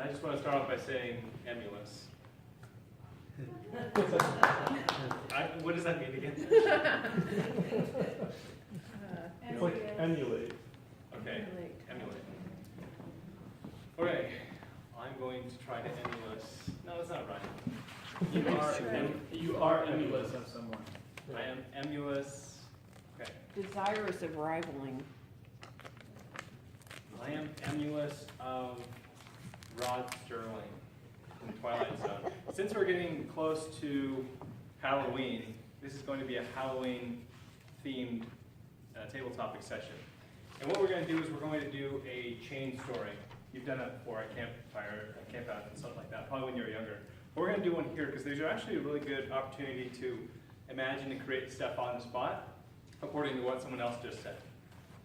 just want to start off by saying emulous. What does that mean again? It's like emulate. Okay, emulate. Okay, I'm going to try to emulous. No, that's not right. You are emulous of someone. I am emulous. Okay. Desirous of rivaling. I am emulous of Rod Sterling from Twilight Zone. Since we're getting close to Halloween, this is going to be a Halloween-themed table topic session. And what we're going to do is we're going to do a chain story. You've done that before at campfire, camp out, and stuff like that, probably when you were younger. But we're going to do one here because there's actually a really good opportunity to imagine and create stuff on the spot according to what someone else just said.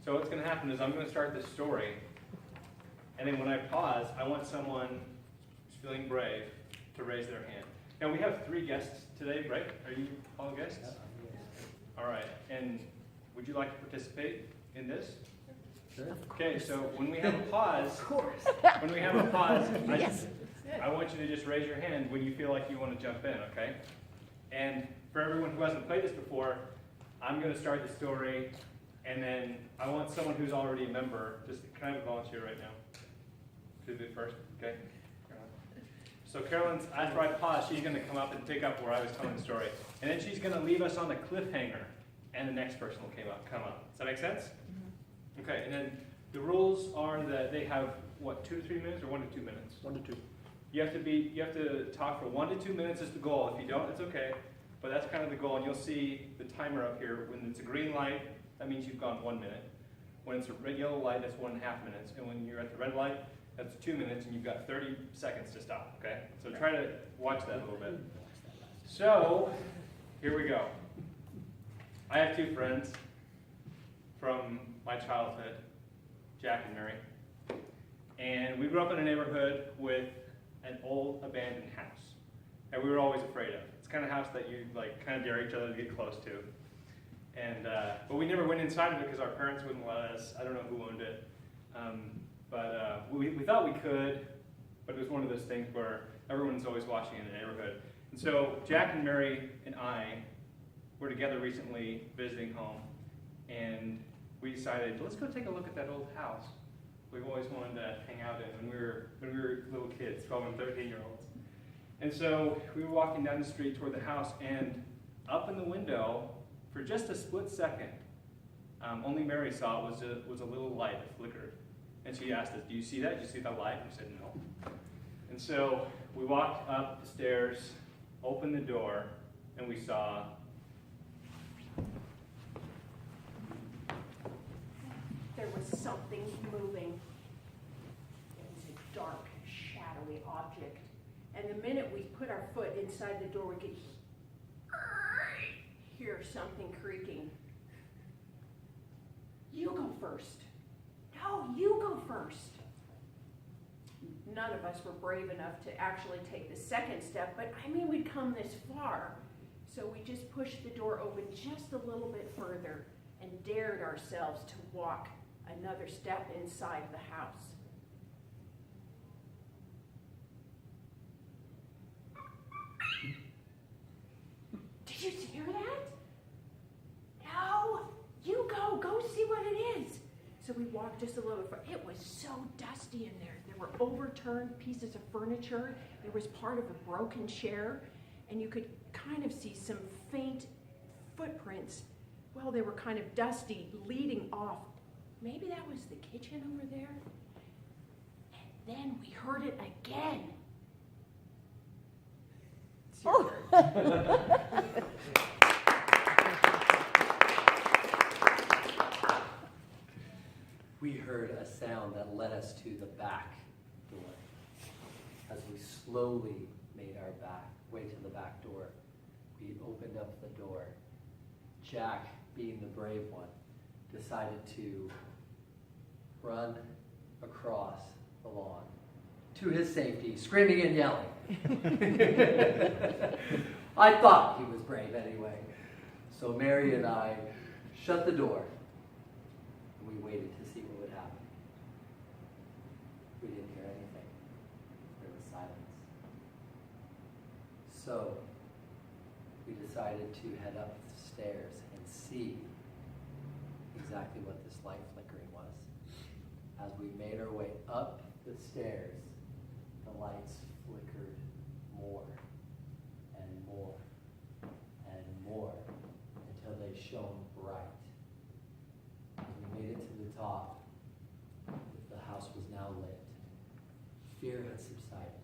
So what's going to happen is I'm going to start this story, and then when I pause, I want someone who's feeling brave to raise their hand. Now we have 3 guests today, right? Are you all guests? All right. And would you like to participate in this? Sure. Okay. So when we have a pause, I want you to just raise your hand when you feel like you want to jump in. Okay. And for everyone who hasn't played this before, I'm going to start the story. And then I want someone who's already a member, can I have a volunteer right now? To do it first, okay? So Carolyn's, after I pause, she's going to come up and pick up where I was telling the story. And then she's going to leave us on the cliffhanger, and the next person will come up. Does that make sense? Mm-hmm. Okay, and then the rules are that they have, what, 2 to 3 minutes or 1 to 2 minutes? 1 to 2. You have to talk for 1 to 2 minutes is the goal. If you don't, it's okay. But that's kind of the goal, and you'll see the timer up here. When it's a green light, that means you've gone 1 minute. When it's a red yellow light, that's 1.5 minutes. And when you're at the red light, that's 2 minutes, and you've got 30 seconds to stop, okay? So try to watch that a little bit. So, here we go. I have 2 friends from my childhood, Jack and Mary. And we grew up in a neighborhood with an old abandoned house. And we were always afraid of. It's the kind of house that you kind of dare each other to get close to. And but we never went inside of it because our parents wouldn't let us. I don't know who owned it. But we thought we could, but it was one of those things where everyone's always watching in the neighborhood. And so Jack and Mary and I were together recently visiting home, and we decided, let's go take a look at that old house we've always wanted to hang out in when we were little kids, 12 and 13-year-olds. And so we were walking down the street toward the house, and up in the window, for just a split second, only Mary saw it was a little light that flickered. And she asked us, do you see that? Do you see that light? And we said, no. And so we walked up the stairs, opened the door, and we saw There was something moving. It was a dark, shadowy object. And the minute we put our foot inside the door, we could hear something creaking. You go first. No, you go first. None of us were brave enough to actually take the second step, but I mean, we'd come this far. So we just pushed the door open just a little bit further and dared ourselves to walk another step inside the house. Did you hear that? No, you go see what it is. So we walked just a little bit further. It was so dusty in there. There were overturned pieces of furniture. There was part of a broken chair, and you could kind of see some faint footprints. Well, they were kind of dusty, leading off. Maybe that was the kitchen over there. And then we heard it again. Oh. We heard a sound that led us to the back door. As we slowly made our way to the back door, we opened up the door. Jack, being the brave one, decided to run across the lawn to his safety, screaming and yelling. I thought he was brave anyway. So Mary and I shut the door, and we waited to see what would happen. We didn't hear anything. So we decided to head up the stairs and see exactly what this light flickering was. As we made our way up the stairs, the lights flickered more and more and more until they shone bright. When we made it to the top, the house was now lit. Fear had subsided.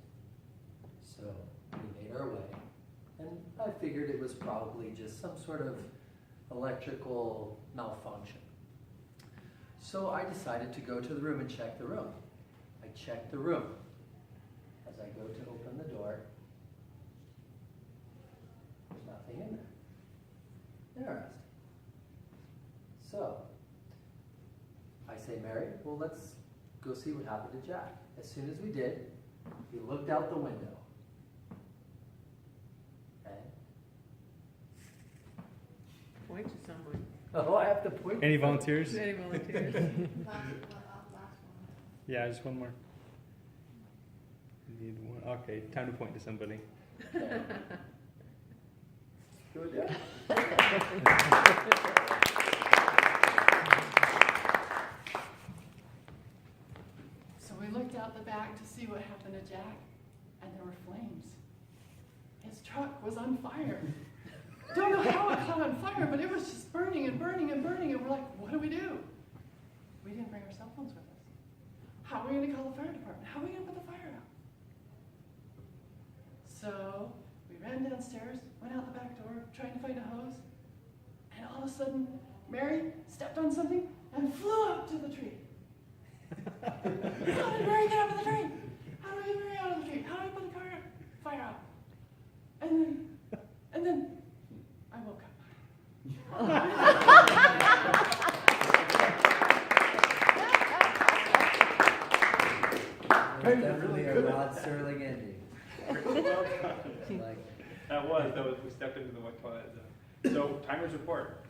So we made our way, and I figured it was probably just some sort of electrical malfunction. So I decided to go to the room and check the room. I checked the room. As I go to open the door, there's nothing in there. Interesting. So I say, Mary, well, let's go see what happened to Jack. As soon as we did, he looked out the window. Okay. Point to someone. Oh, I have to point. Any volunteers? Any volunteers? Yeah, just one more. Need one. Okay, time to point to somebody. Okay. Go down. So we looked out the back to see what happened to Jack, and there were flames. His truck was on fire. Don't know how it caught on fire, but it was just burning and burning and burning, and we're like, what do? We didn't bring our cell phones with us. How are we going to call the fire department? How are we going to put the fire out? So we ran downstairs, went out the back door, trying to find a hose, and all of a sudden, Mary stepped on something and flew up to the tree. How did Mary get up in the tree? How do we get Mary out of the tree? How do we put the fire out? And then I woke up. That was definitely a Rod Serling ending. Like, That was, we stepped into the wet toilet. So, timers report.